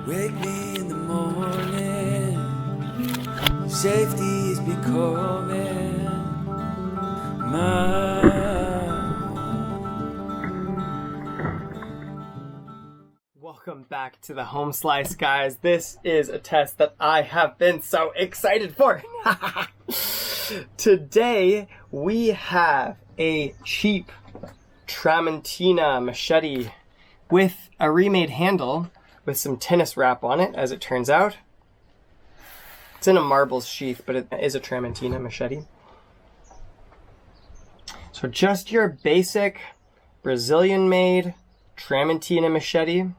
Wake me in the morning, safety is becoming Welcome back to the Home Slice, guys. This is a test that I have been so excited for. Today we have a cheap Tramontina machete with a remade handle with some tennis wrap on it, as it turns out. It's in a marbles sheath, but it is a Tramontina machete. So just your basic Brazilian-made Tramontina machete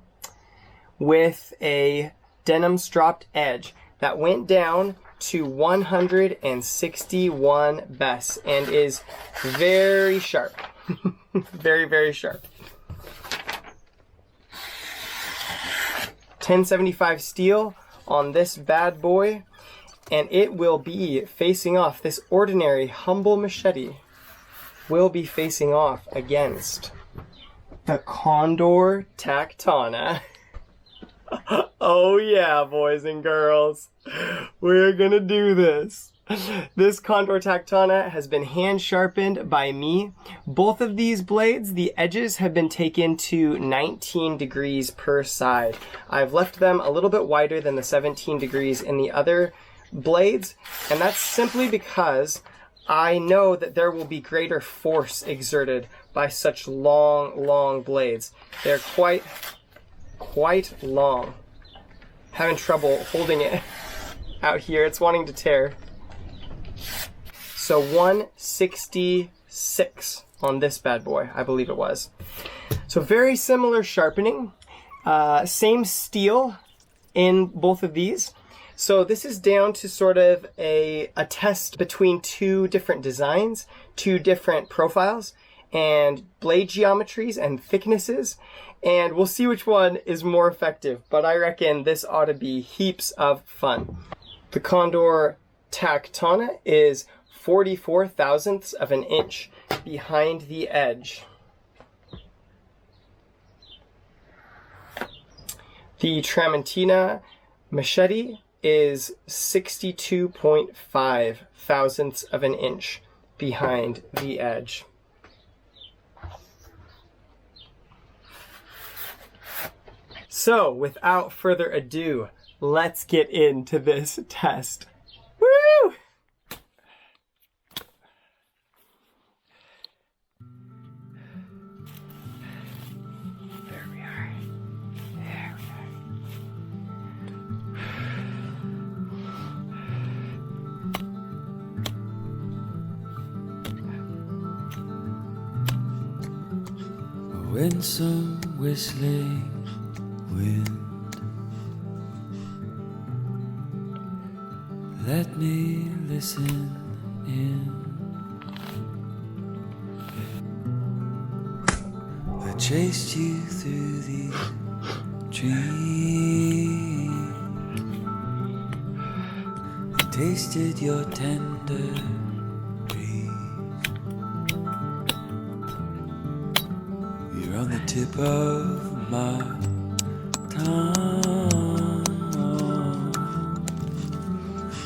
with a denim stropped edge that went down to 161 bess and is very sharp. Very, very sharp. 1075 steel on this bad boy, and it will be facing off. This ordinary humble machete will be facing off against the Condor Tactana. Oh yeah, boys and girls, we're gonna do this. This Condor Tactana has been hand sharpened by me. Both of these blades, the edges have been taken to 19 degrees per side. I've left them a little bit wider than the 17 degrees in the other blades, and that's simply because I know that there will be greater force exerted by such long blades. They're quite long. Having trouble holding it out here. It's wanting to tear. So 166 on this bad boy, I believe it was. So very similar sharpening. Same steel in both of these. So this is down to sort of a test between two different designs, two different profiles, and blade geometries and thicknesses. And we'll see which one is more effective, but I reckon this ought to be heaps of fun. The Condor Tactana is 44 thousandths of an inch behind the edge. The Tramontina Machete is 62.5 thousandths of an inch behind the edge. So, without further ado, let's get into this test. Woo! There we are. There we are. When some whistling wind, let me listen in. I chased you through the trees and tasted your tender breeze. You're on the tip of my tongue,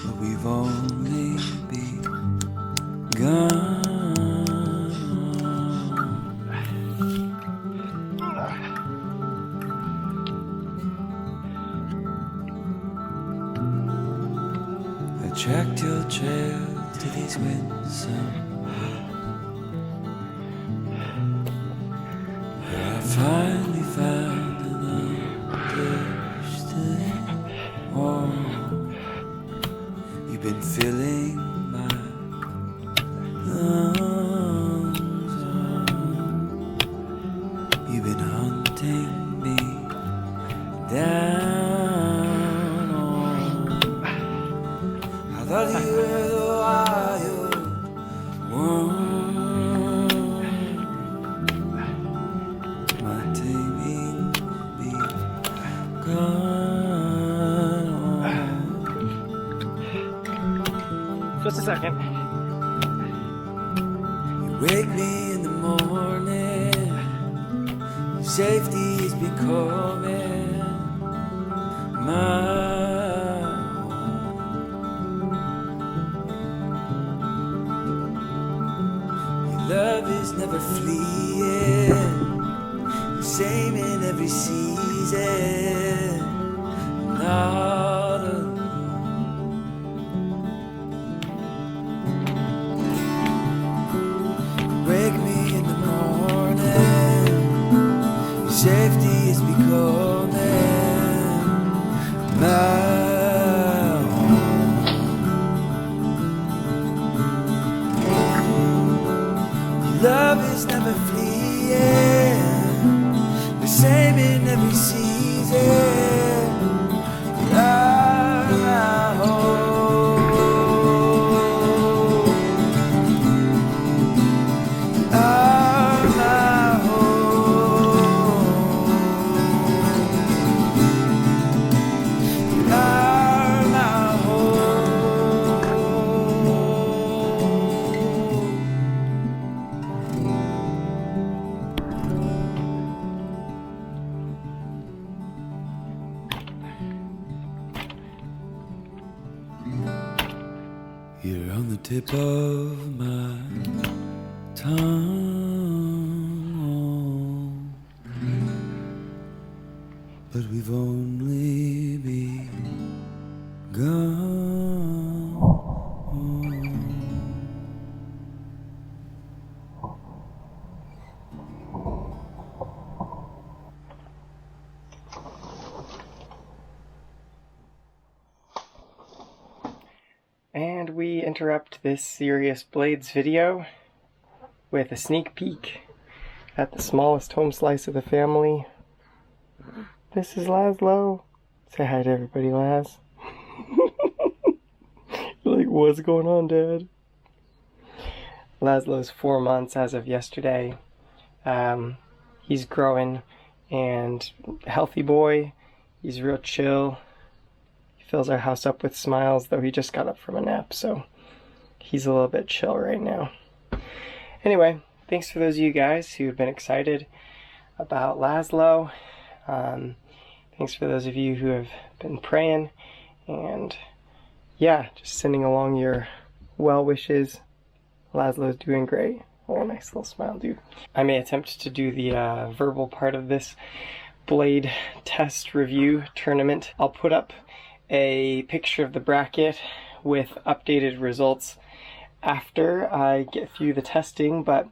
but we've only begun. I tracked your trail to these winsome where I finally found an understood warmth. You've been filling my lungs up. You've been hunting me down. I thought you were the wild one. My taming begun. Just a second. You wake me in the morning, safety is becoming fleeing, the same in every season. Autumn. Wake me in the morning, your safety is becoming my home. Love is never fleeing, the same in every season. Love, my home. Love, my home. Love, my You're on the tip of my tongue, but we've only begun. And we interrupt this serious Blades video with a sneak peek at the smallest home slice of the family. This is Laszlo. Say hi to everybody, Laz. Like, what's going on, Dad? Laszlo's 4 months as of yesterday. He's growing and a healthy boy. He's real chill. Fills our house up with smiles, though he just got up from a nap, so he's a little bit chill right now. Anyway, thanks for those of you guys who have been excited about Laszlo. Thanks for those of you who have been praying, and yeah, just sending along your well wishes. Laszlo's doing great. Oh, nice little smile, dude. I may attempt to do the verbal part of this blade test review tournament. I'll put up a picture of the bracket with updated results after I get through the testing, but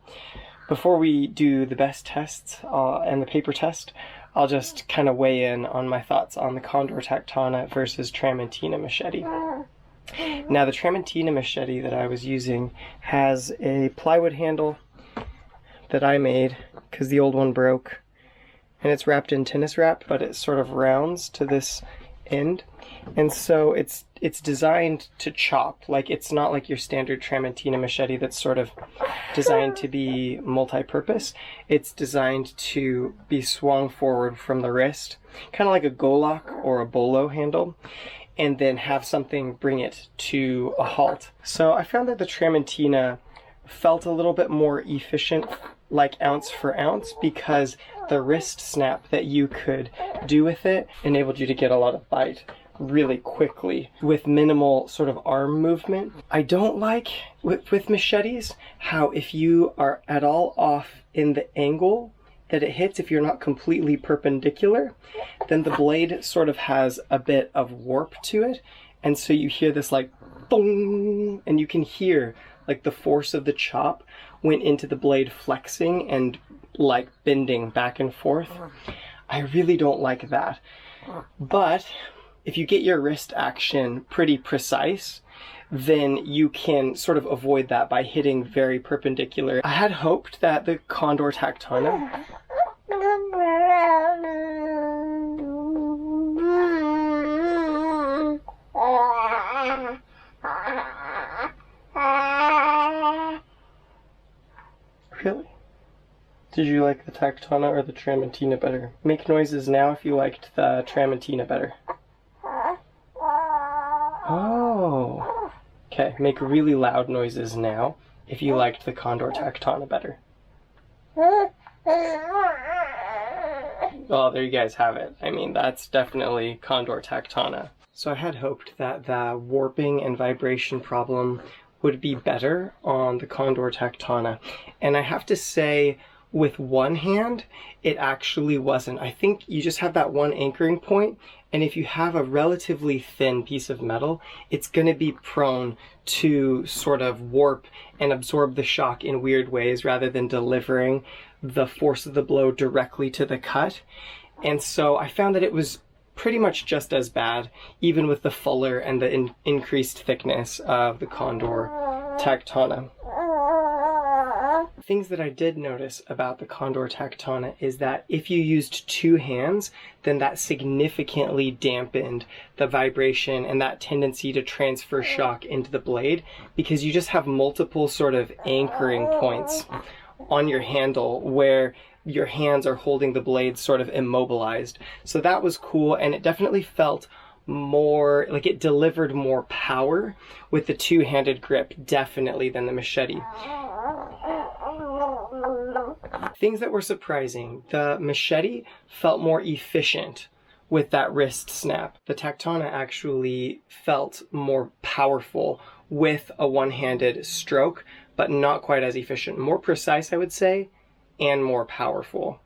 before we do the best tests and the paper test, I'll just kind of weigh in on my thoughts on the Condor Tactana versus Tramontina Machete. Now, the Tramontina Machete that I was using has a plywood handle that I made because the old one broke, and it's wrapped in tennis wrap, but it sort of rounds to this end. And so it's designed to chop. Like, it's not like your standard Tramontina machete that's sort of designed to be multi-purpose. It's designed to be swung forward from the wrist, kind of like a golok or a bolo handle, and then have something bring it to a halt. So I found that the Tramontina felt a little bit more efficient, like ounce for ounce, because the wrist snap that you could do with it enabled you to get a lot of bite really quickly with minimal sort of arm movement. I don't like with machetes how if you are at all off in the angle that it hits, if you're not completely perpendicular, then the blade sort of has a bit of warp to it, and so you hear this like boom, and you can hear like the force of the chop went into the blade flexing and like bending back and forth. I really don't like that. But if you get your wrist action pretty precise, then you can sort of avoid that by hitting very perpendicular. I had hoped that the Condor Tactana Really? Did you like the Tactana or the Tramontina better? Make noises now if you liked the Tramontina better. Oh. Okay, make really loud noises now if you liked the Condor Tactana better. Oh, there you guys have it. I mean, that's definitely Condor Tactana. So I had hoped that the warping and vibration problem would be better on the Condor Tactana. And I have to say, with one hand, it actually wasn't. I think you just have that one anchoring point, and if you have a relatively thin piece of metal, it's going to be prone to sort of warp and absorb the shock in weird ways rather than delivering the force of the blow directly to the cut. And so I found that it was pretty much just as bad, even with the fuller and the increased thickness of the Condor Tactana. Things that I did notice about the Condor Tactana is that if you used two hands, then that significantly dampened the vibration and that tendency to transfer shock into the blade, because you just have multiple sort of anchoring points on your handle where your hands are holding the blade sort of immobilized. So that was cool, and it definitely felt more like it delivered more power with the two-handed grip, definitely, than the machete. Things that were surprising: the machete felt more efficient with that wrist snap. The Tactana actually felt more powerful with a one-handed stroke, but not quite as efficient. More precise, I would say, and more powerful.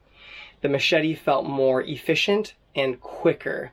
The machete felt more efficient and quicker.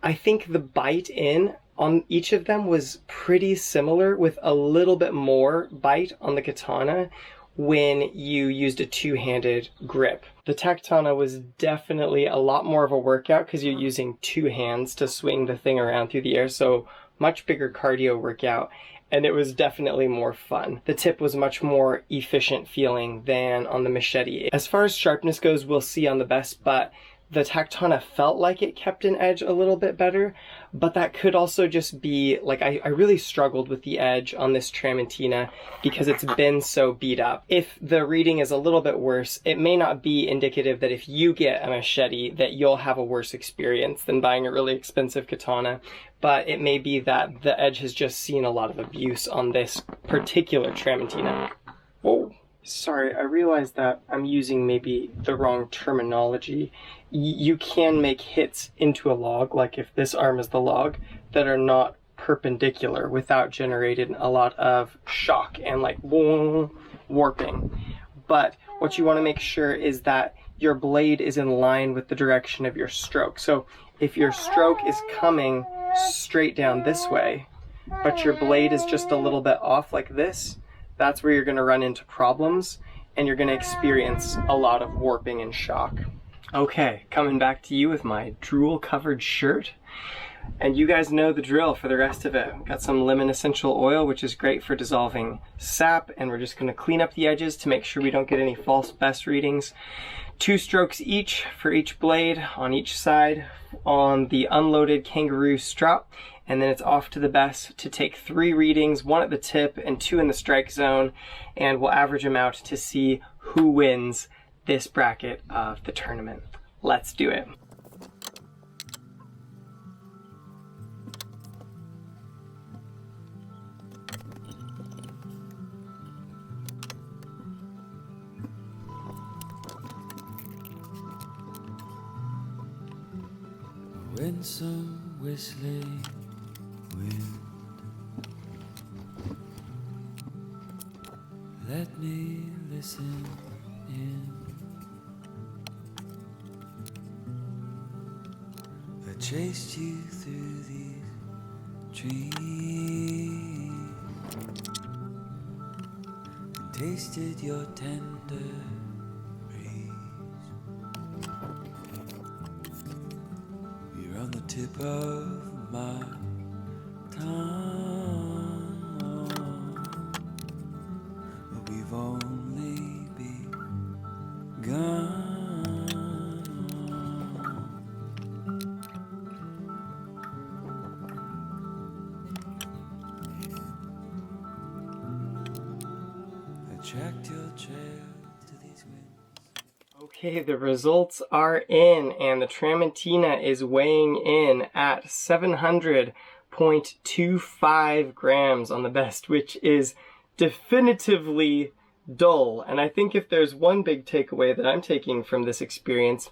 I think the bite in on each of them was pretty similar, with a little bit more bite on the katana when you used a two-handed grip. The Tactana was definitely a lot more of a workout because you're using two hands to swing the thing around through the air, so much bigger cardio workout, and it was definitely more fun. The tip was much more efficient feeling than on the machete. As far as sharpness goes, we'll see on the best, but the Tactana felt like it kept an edge a little bit better, but that could also just be, like, I really struggled with the edge on this Tramontina because it's been so beat up. If the reading is a little bit worse, it may not be indicative that if you get a machete that you'll have a worse experience than buying a really expensive katana, but it may be that the edge has just seen a lot of abuse on this particular Tramontina. Whoa. Sorry, I realized that I'm using maybe the wrong terminology. You can make hits into a log, like if this arm is the log, that are not perpendicular without generating a lot of shock and like boom, warping. But what you want to make sure is that your blade is in line with the direction of your stroke. So if your stroke is coming straight down this way, but your blade is just a little bit off like this, that's where you're going to run into problems and you're going to experience a lot of warping and shock. Okay, coming back to you with my drool covered shirt. And you guys know the drill for the rest of it. Got some lemon essential oil, which is great for dissolving sap, and we're just going to clean up the edges to make sure we don't get any false best readings. 2 strokes each for each blade on each side on the unloaded kangaroo strop, and then it's off to the best to take 3 readings, 1 at the tip and 2 in the strike zone, and we'll average them out to see who wins this bracket of the tournament. Let's do it. Winsome whistling wind, let me listen in. I chased you through these trees and tasted your tender breeze. You're on the tip of my tongue, but we've only begun. Tracked your trail to these winds. Okay, the results are in, and the Tramontina is weighing in at 700.25 grams on the best, which is definitively dull. And I think if there's one big takeaway that I'm taking from this experience,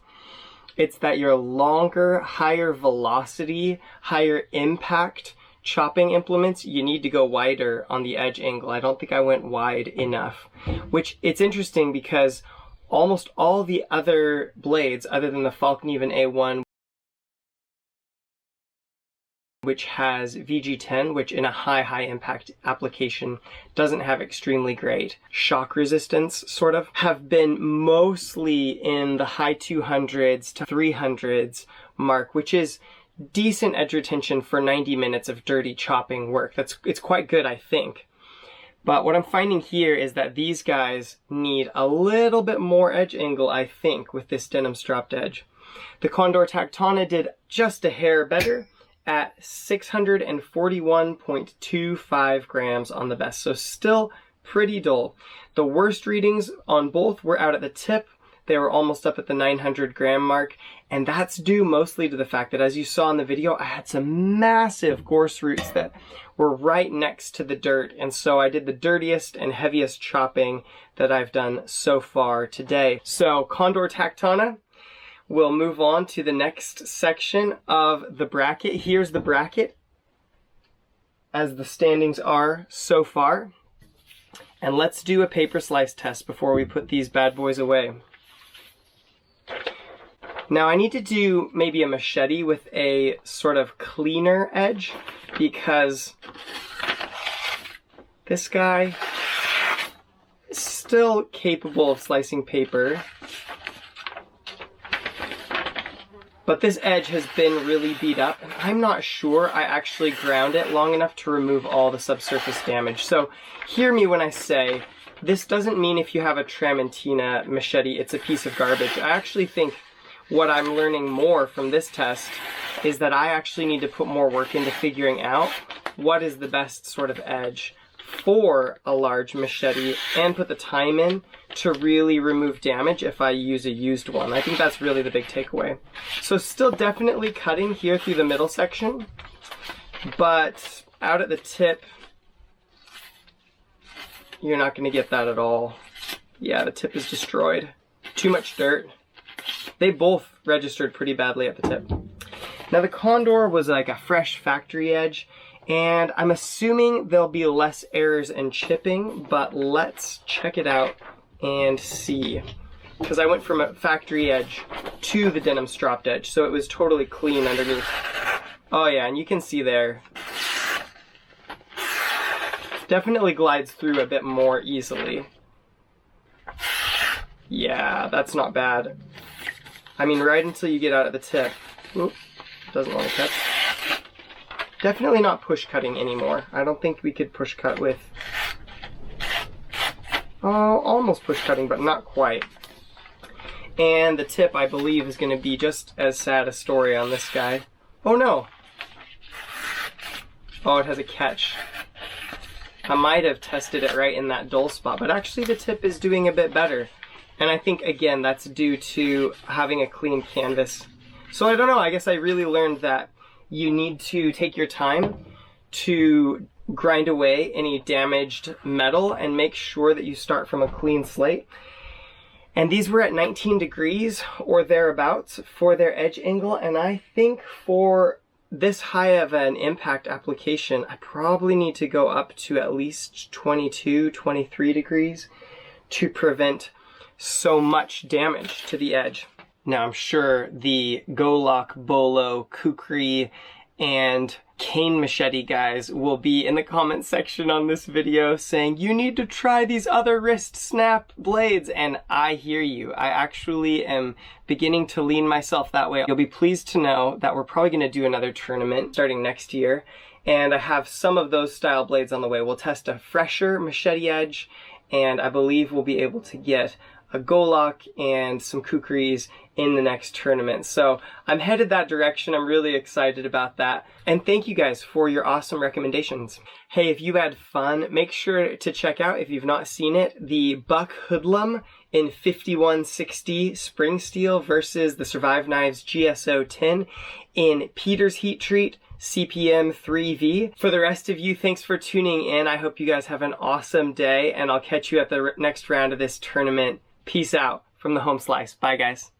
it's that your longer, higher velocity, higher impact chopping implements, you need to go wider on the edge angle. I don't think I went wide enough, which it's interesting because almost all the other blades, other than the Falcon A1, which has VG10, which in a high impact application doesn't have extremely great shock resistance, sort of, have been mostly in the high 200s to 300s mark, which is decent edge retention for 90 minutes of dirty chopping work. It's quite good, I think. But what I'm finding here is that these guys need a little bit more edge angle, I think, with this denim stropped edge. The Condor Tactana did just a hair better at 641.25 grams on the best, so still pretty dull. The worst readings on both were out at the tip. They were almost up at the 900 gram mark, and that's due mostly to the fact that, as you saw in the video, I had some massive gorse roots that were right next to the dirt, and so I did the dirtiest and heaviest chopping that I've done so far today. So Condor Tactana, we'll move on to the next section of the bracket. Here's the bracket as the standings are so far. And let's do a paper slice test before we put these bad boys away. Now I need to do maybe a machete with a sort of cleaner edge, because this guy is still capable of slicing paper. But this edge has been really beat up, and I'm not sure I actually ground it long enough to remove all the subsurface damage. So hear me when I say, this doesn't mean if you have a Tramontina machete, it's a piece of garbage. I actually think what I'm learning more from this test is that I actually need to put more work into figuring out what is the best sort of edge for a large machete, and put the time in to really remove damage if I use a used one. I think that's really the big takeaway. So still definitely cutting here through the middle section, but out at the tip, you're not going to get that at all. Yeah, the tip is destroyed. Too much dirt. They both registered pretty badly at the tip. Now the Condor was like a fresh factory edge, and I'm assuming there'll be less errors and chipping, but let's check it out and see. Because I went from a factory edge to the denim stropped edge, so it was totally clean underneath. Oh yeah, and you can see there, definitely glides through a bit more easily. Yeah, that's not bad. I mean, right until you get out at the tip. Oop, doesn't want to cut. Definitely not push cutting anymore. I don't think we could push cut with... Oh, almost push cutting, but not quite. And the tip, I believe, is going to be just as sad a story on this guy. Oh no! Oh, it has a catch. I might have tested it right in that dull spot, but actually the tip is doing a bit better. And I think, again, that's due to having a clean canvas. So I don't know, I guess I really learned that you need to take your time to grind away any damaged metal and make sure that you start from a clean slate. And these were at 19 degrees or thereabouts for their edge angle, and I think for this high of an impact application, I probably need to go up to at least 22, 23 degrees to prevent so much damage to the edge. Now I'm sure the Golok, Bolo, Kukri, and cane machete guys will be in the comment section on this video saying, you need to try these other wrist snap blades, and I hear you. I actually am beginning to lean myself that way. You'll be pleased to know that we're probably going to do another tournament starting next year, and I have some of those style blades on the way. We'll test a fresher machete edge, and I believe we'll be able to get a Golok and some Kukris in the next tournament. So I'm headed that direction. I'm really excited about that. And thank you guys for your awesome recommendations. Hey, if you had fun, make sure to check out, if you've not seen it, the Buck Hoodlum in 5160 spring steel versus the Survive Knives GSO 10 in Peter's Heat Treat CPM 3V. For the rest of you, thanks for tuning in. I hope you guys have an awesome day, and I'll catch you at the next round of this tournament. Peace out from the home slice. Bye, guys.